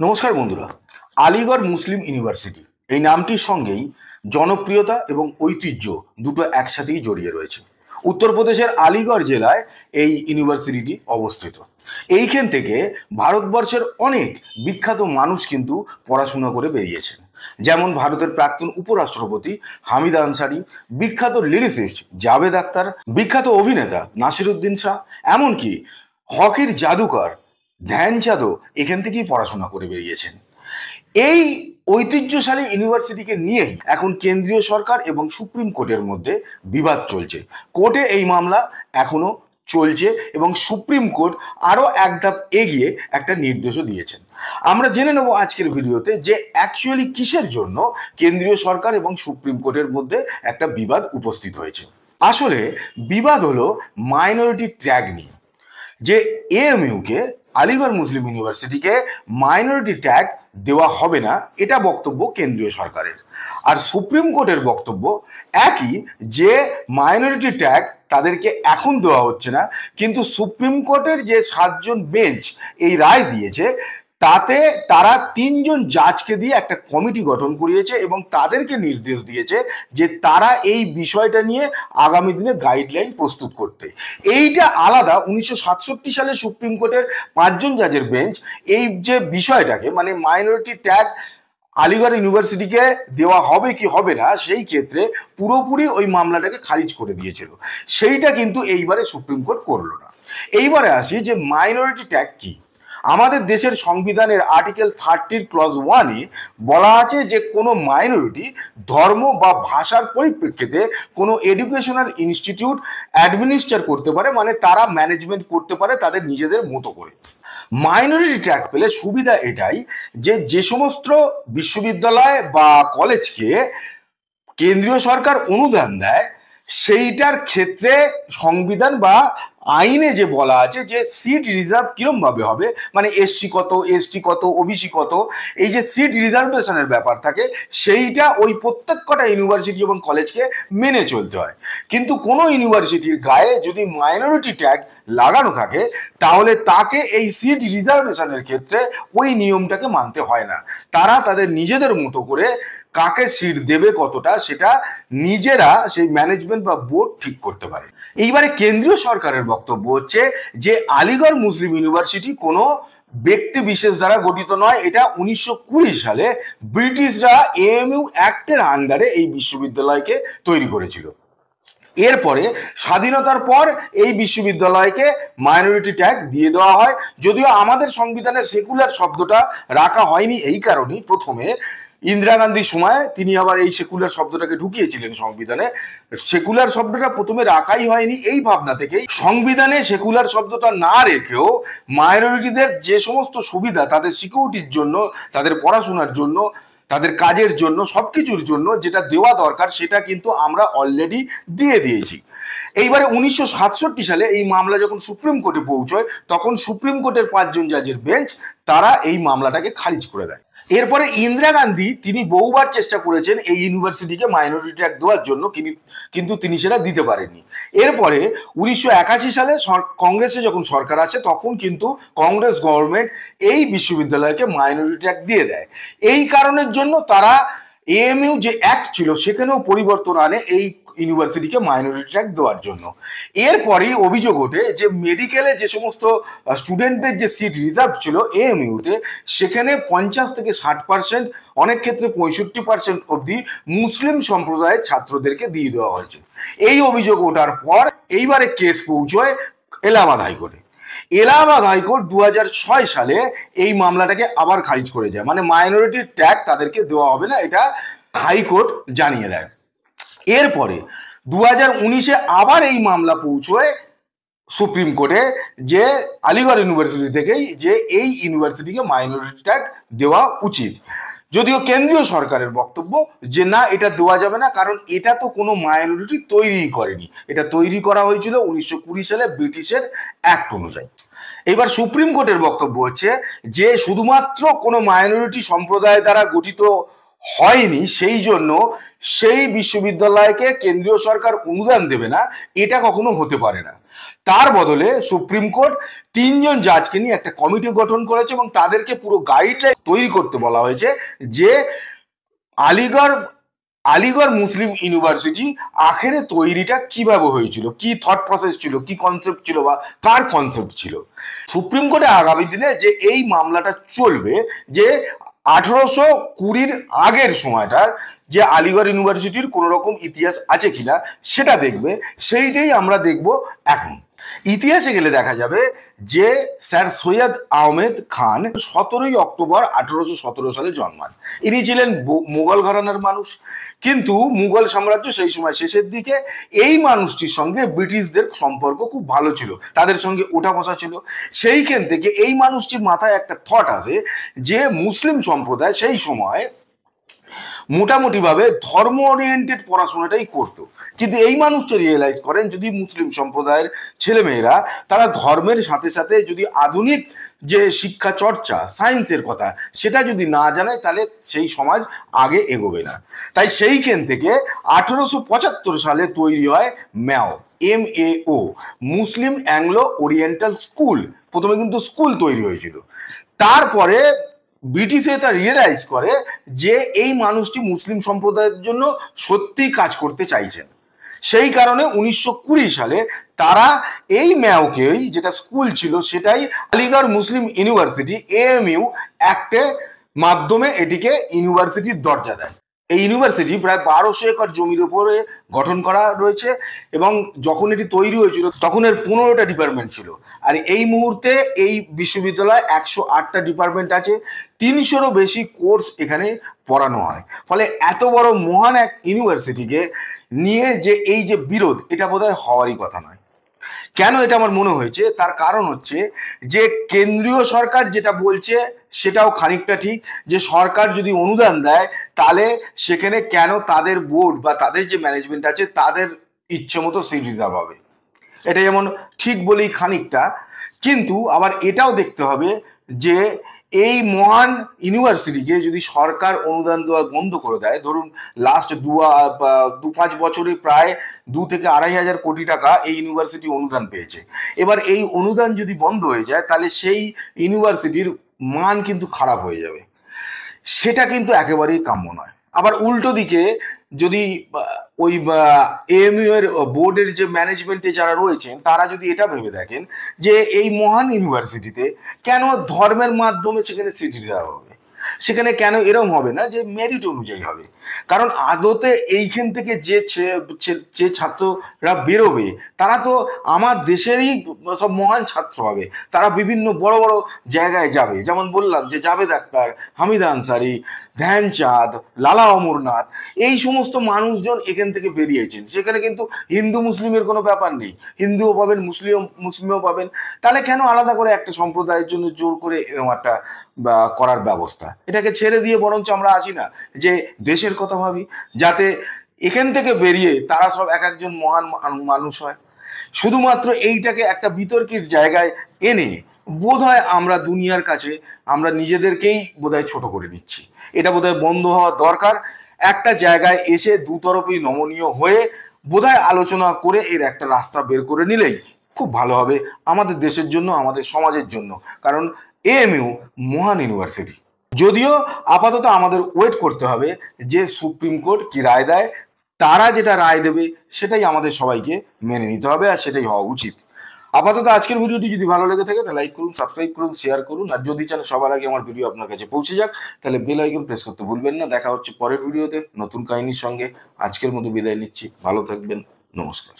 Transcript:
নমস্কার বন্ধুরা। আলিগড় মুসলিম ইউনিভার্সিটি এই নামটির সঙ্গেই জনপ্রিয়তা এবং ঐতিহ্য দুটো একসাথেই জড়িয়ে রয়েছে। উত্তরপ্রদেশের আলিগড় জেলায় এই ইউনিভার্সিটিটি অবস্থিত। এইখান থেকে ভারতবর্ষের অনেক বিখ্যাত মানুষ কিন্তু পড়াশোনা করে বেরিয়েছেন। যেমন ভারতের প্রাক্তন উপরাষ্ট্রপতি হামিদ আনসারি, বিখ্যাত লিরিসিস্ট জাভেদ আখতার, বিখ্যাত অভিনেতা নাসিরুদ্দিন শাহ, এমনকি হকির জাদুকর ধ্যানচাঁদও এখান থেকেই পড়াশোনা করে বেরিয়েছেন। এই ঐতিহ্যশালী ইউনিভার্সিটিকে নিয়েই এখন কেন্দ্রীয় সরকার এবং সুপ্রিম কোর্টের মধ্যে বিবাদ চলছে। কোর্টে এই মামলা এখনো চলছে এবং সুপ্রিম কোর্ট আরও এক ধাপ এগিয়ে একটা নির্দেশও দিয়েছেন। আমরা জেনে নেব আজকের ভিডিওতে যে অ্যাকচুয়ালি কিসের জন্য কেন্দ্রীয় সরকার এবং সুপ্রিম কোর্টের মধ্যে একটা বিবাদ উপস্থিত হয়েছে। আসলে বিবাদ হলো মাইনরিটি ট্যাগ নিয়ে, যে এএমইউকে আলিগড় মুসলিম ইউনিভার্সিটিকে মাইনরিটি ট্যাগ দেওয়া হবে না, এটা বক্তব্য কেন্দ্রীয় সরকারের। আর সুপ্রিম কোর্টের বক্তব্য একই, যে মাইনরিটি ট্যাগ তাদেরকে এখন দেওয়া হচ্ছে না, কিন্তু সুপ্রিম কোর্টের যে 7জন বেঞ্চ এই রায় দিয়েছে তাতে তারা 3জন জাজকে দিয়ে একটা কমিটি গঠন করিয়েছে এবং তাদেরকে নির্দেশ দিয়েছে যে তারা এই বিষয়টা নিয়ে আগামী দিনে গাইডলাইন প্রস্তুত করতে। এইটা আলাদা। 1967 সালে সুপ্রিম কোর্টের 5জন জাজের বেঞ্চ এই যে বিষয়টাকে, মানে মাইনরিটি ট্যাগ আলিগড় ইউনিভার্সিটিকে দেওয়া হবে কি হবে না, সেই ক্ষেত্রে পুরোপুরি ওই মামলাটাকে খারিজ করে দিয়েছিল। সেইটা কিন্তু এইবারে সুপ্রিম কোর্ট করলো না। এইবারে আসি যে মাইনরিটি ট্যাগ কি। আমাদের দেশের সংবিধানের আর্টিকেল 30 ক্লজ 1-এ বলা আছে যে কোনো মাইনরিটি ধর্ম বা ভাষার পরিপ্রেক্ষিতে কোনো এডুকেশনাল ইনস্টিটিউট অ্যাডমিনিস্ট্রেট করতে পারে, মানে তারা ম্যানেজমেন্ট করতে পারে তাদের নিজেদের মতো করে। মাইনরিটি ট্যাগ পেলে সুবিধা এটাই যে যে সমস্ত বিশ্ববিদ্যালয় বা কলেজকে কেন্দ্রীয় সরকার অনুদান দেয় সেইটার ক্ষেত্রে সংবিধান বা আইনে যে বলা আছে যে সিট রিজার্ভ কিরম ভাবে হবে, মানে এসসি কত, এসটি কত, ওবিসি কত, এই যে সিট রিজার্ভেশনের ব্যাপার থাকে সেইটা ওই প্রত্যেকটা ইউনিভার্সিটি এবং কলেজকে মেনে চলতে হয়। কিন্তু কোনো ইউনিভার্সিটির গায়ে যদি মাইনরিটি ট্যাগ লাগানো থাকে তাহলে তাকে এই সিট রিজার্ভেশনের ক্ষেত্রে ওই নিয়মটাকে মানতে হয় না। তারা তাদের নিজেদের মতো করে কাকে সিট দেবে কতটা সেটা নিজেরা সেই ম্যানেজমেন্ট বা বোর্ড ঠিক করতে পারে। এইবারে কেন্দ্রীয় সরকারের বক্তব্য হচ্ছে যে আলিগড় মুসলিম ইউনিভার্সিটি কোনো ব্যক্তি বিশেষ দ্বারা গঠিত নয়। এটা 1920 সালে ব্রিটিশরা এএমইউ অ্যাক্টের আন্ডারে এই বিশ্ববিদ্যালয়কে তৈরি করেছিল। এরপরে স্বাধীনতার পর এই বিশ্ববিদ্যালয়কে মাইনরিটি ট্যাগ দিয়ে দেওয়া হয়। যদিও আমাদের সংবিধানে সেকুলার শব্দটা রাখা হয়নি, এই কারণেই প্রথমে ইন্দিরা গান্ধীর সময় তিনি আবার এই সেকুলার শব্দটাকে ঢুকিয়েছিলেন সংবিধানে। সেকুলার শব্দটা প্রথমে রাখাই হয়নি এই ভাবনা থেকেই সংবিধানে সেকুলার শব্দটা না রেখেও মাইনরিটিদের যে সমস্ত সুবিধা তাদের সিকিউরিটির জন্য, তাদের পড়াশোনার জন্য, তাদের কাজের জন্য, সবকিছুর জন্য যেটা দেওয়া দরকার সেটা কিন্তু আমরা অলরেডি দিয়ে দিয়েছি। এইবারে 1967 সালে এই মামলা যখন সুপ্রিম কোর্টে পৌঁছয় তখন সুপ্রিম কোর্টের 5জন জাজের বেঞ্চ তারা এই মামলাটাকে খারিজ করে দেয়। এরপরে ইন্দিরা গান্ধী তিনি বহুবার চেষ্টা করেছেন এই ইউনিভার্সিটিকে মাইনরিটি ট্যাগ দেওয়ার জন্য, কিন্তু তিনি সেটা দিতে পারেননি। এরপরে 1981 সালে কংগ্রেসে যখন সরকার আসে তখন কিন্তু কংগ্রেস গভর্নমেন্ট এই বিশ্ববিদ্যালয়কে মাইনরিটি ট্যাগ দিয়ে দেয়। এই কারণের জন্য তারা এএমইউ যে অ্যাক্ট ছিল সেখানেও পরিবর্তন আনে এই ইউনিভার্সিটিকে মাইনরিটি ট্যাগ দেওয়ার জন্য। এরপরেই অভিযোগ ওঠে যে মেডিকেলে যে সমস্ত স্টুডেন্টদের যে সিট রিজার্ভ ছিল এএমইউতে, সেখানে 50 থেকে 60%, অনেক ক্ষেত্রে 65% অবধি মুসলিম সম্প্রদায়ের ছাত্রদেরকে দিয়ে দেওয়া হয়েছে। এই অভিযোগ ওঠার পর এইবারে কেস পৌঁছয় এলাহাবাদ হাইকোর্টে। এলাহাবাদ হাইকোর্ট 2006 সালে এই মামলাটাকে আবার খারিজ করে যায়, মানে মাইনরিটি ট্যাগ তাদেরকে দেওয়া হবে না, এটা হাইকোর্ট জানিয়ে দেয়। এরপরে 2019-এ আবার এই মামলা পৌঁছয় সুপ্রিম কোর্টে যে আলিগড় ইউনিভার্সিটি থেকেই যে এই ইউনিভার্সিটিকে মাইনরিটি ট্যাগ দেওয়া উচিত। যদিও কেন্দ্রীয় সরকারের বক্তব্য যে না, এটা দেওয়া যাবে না, কারণ এটা তো কোনো মাইনরিটি তৈরি করেনি, এটা তৈরি করা হয়েছিল 1920 সালে ব্রিটিশের অ্যাক্ট অনুযায়ী। এবার সুপ্রিম কোর্টের বক্তব্য হচ্ছে যে শুধুমাত্র কোনো মাইনরিটি সম্প্রদায় দ্বারা গঠিত হয়নি, সেই জন্য সেই বিশ্ববিদ্যালয়কে কেন্দ্রীয় সরকার অনুদান দেবে না, এটা কখনো হতে পারে না। তার বদলে সুপ্রিম কোর্ট 3জন জাজকে নিয়ে একটা কমিটি গঠন করেছে এবং তাদেরকে পুরো গাইডলাইন তৈরি করতে বলা হয়েছে যে আলিগড় আলিগড় মুসলিম ইউনিভার্সিটি আখেরে তৈরিটা কিভাবে হয়েছিল, কি থট প্রসেস ছিল, কি কনসেপ্ট ছিল বা কার কনসেপ্ট ছিল। সুপ্রিম কোর্টে আগামী দিনে যে এই মামলাটা চলবে, যে 1820 আগের সময়টার যে আলিগড় ইউনিভার্সিটির কোনো রকম ইতিহাস আছে কিনা সেটা দেখবে, সেইটাই আমরা দেখব এখন। ইতিহাসে গেলে দেখা যাবে যে স্যার সৈয়দ আহমেদ খান 17ই অক্টোবর 1817 সালে জন্মান। ইনি ছিলেন মুঘল ঘরানার মানুষ, কিন্তু মুঘল সাম্রাজ্য সেই সময় শেষের দিকে এই মানুষটির সঙ্গে ব্রিটিশদের সম্পর্ক খুব ভালো ছিল, তাদের সঙ্গে ওঠা বসা ছিল। সেইখান থেকে এই মানুষটির মাথায় একটা থট আসে যে মুসলিম সম্প্রদায় সেই সময় মোটামুটিভাবে ধর্ম ওরিয়েন্টেড পড়াশোনাটাই করতো, কিন্তু এই মানুষটা রিয়েলাইজ করেন যদি মুসলিম সম্প্রদায়ের ছেলেমেয়েরা তারা ধর্মের সাথে সাথে যদি আধুনিক যে শিক্ষা চর্চা সায়েন্সের কথা সেটা যদি না জানে তাহলে সেই সমাজ আগে এগোবে না। তাই সেইখান থেকে 1875 সালে তৈরি হয় ম্যাও, MAO, মুসলিম অ্যাংলো ওরিয়েন্টাল স্কুল। প্রথমে কিন্তু স্কুল তৈরি হয়েছিল, তারপরে ব্রিটিশে এটা রিয়েলাইজ করে যে এই মানুষটি মুসলিম সম্প্রদায়ের জন্য সত্যি কাজ করতে চাইছেন। সেই কারণে 1920 সালে তারা এই ম্যাওকেই, যেটা স্কুল ছিল সেটাই আলিগড় মুসলিম ইউনিভার্সিটি AMU অ্যাক্টে মাধ্যমে এটিকে ইউনিভার্সিটির দরজা দেয়। এই ইউনিভার্সিটি প্রায় 1200 একর জমির উপরে গঠন করা রয়েছে এবং যখন এটি তৈরি হয়েছিল তখন এর 15টা ডিপার্টমেন্ট ছিল। আর এই মুহূর্তে এই বিশ্ববিদ্যালয়ে 108টা ডিপার্টমেন্ট আছে, 300-রও বেশি কোর্স এখানে পড়ানো হয়। ফলে এত বড় মহান এক ইউনিভার্সিটিকে নিয়ে যে এই যে বিরোধ, এটা বোধহয় হওয়ারই কথা নয়। কেন এটা আমার মনে হয়েছে, তার কারণ হচ্ছে যে কেন্দ্রীয় সরকার যেটা বলছে সেটাও খানিকটা ঠিক, যে সরকার যদি অনুদান দেয় তাহলে সেখানে কেন তাদের বোর্ড বা তাদের যে ম্যানেজমেন্ট আছে তাদের ইচ্ছে মতো সিট রিজার্ভ হবে, এটা যেমন ঠিক বলেই খানিকটা। কিন্তু আবার এটাও দেখতে হবে যে এই মহান ইউনিভার্সিটিকে যদি সরকার অনুদান দেওয়া বন্ধ করে দেয়, ধরুন লাস্ট 2-5 বছরে প্রায় 2 থেকে 2,500 কোটি টাকা এই ইউনিভার্সিটি অনুদান পেয়েছে। এবার এই অনুদান যদি বন্ধ হয়ে যায় তাহলে সেই ইউনিভার্সিটির মান কিন্তু খারাপ হয়ে যাবে, সেটা কিন্তু একেবারেই কাম্য নয়। আবার উল্টো দিকে যদি ওই AMU এর বোর্ডের যে ম্যানেজমেন্টে যারা রয়েছেন তারা যদি এটা ভেবে দেখেন যে এই মহান ইউনিভার্সিটিতে কেন ধর্মের মাধ্যমে সেখানে সিট দেওয়া হবে, সেখানে কেন এরকম হবে না যে মেরিট অনুযায়ী হবে। কারণ আদতে এইখান থেকে যে ছাত্ররা বেরোবে তারা তো আমার দেশেরই সব মহান ছাত্র হবে, তারা বিভিন্ন বড় বড় জায়গায় যাবে। যেমন বললাম যে জাভেদ আখতার, হামিদা আনসারি, ধ্যানচাঁদ, লালা অমরনাথ, এই সমস্ত মানুষজন এখান থেকে বেরিয়েছেন। সেখানে কিন্তু হিন্দু মুসলিমের কোনো ব্যাপার নেই, হিন্দুও পাবেন মুসলিমও পাবেন। তাহলে কেন আলাদা করে একটা সম্প্রদায়ের জন্য জোর করে এরকম একটা করার ব্যবস্থা? এটাকে ছেড়ে দিয়ে বরঞ্চ আমরা আসি না যে দেশের কথা ভাবি, যাতে এখান থেকে বেরিয়ে তারা সব এক একজন মহান মানুষ হয়। শুধুমাত্র এইটাকে একটা বিতর্কের জায়গায় এনে বোধহয় আমরা দুনিয়ার কাছে আমরা নিজেদেরকেই বোধহয় ছোট করে নিচ্ছি। এটা বোধহয় বন্ধ হওয়া দরকার। একটা জায়গায় এসে দুতরফেই নমনীয় হয়ে বোধহয় আলোচনা করে এর একটা রাস্তা বের করে নিলেই খুব ভালো হবে আমাদের দেশের জন্য, আমাদের সমাজের জন্য। কারণ AMU মহান ইউনিভার্সিটি। যদিও আপাতত আমাদের ওয়েট করতে হবে যে সুপ্রিম কোর্ট কি রায় দেয়, তারা যেটা রায় দেবে সেটাই আমাদের সবাইকে মেনে নিতে হবে, আর সেটাই হওয়া উচিত। আপাতত আজকের ভিডিওটি যদি ভালো লেগে থাকে তাহলে লাইক করুন, সাবস্ক্রাইব করুন, শেয়ার করুন, আর যদি চান সবার আগে আমার ভিডিও আপনার কাছে পৌঁছে যাক তাহলে বেল আইকন প্রেস করতে ভুলবেন না। দেখা হচ্ছে পরের ভিডিওতে নতুন কাহিনীর সঙ্গে। আজকের মতো বিদায় নিচ্ছি, ভালো থাকবেন, নমস্কার।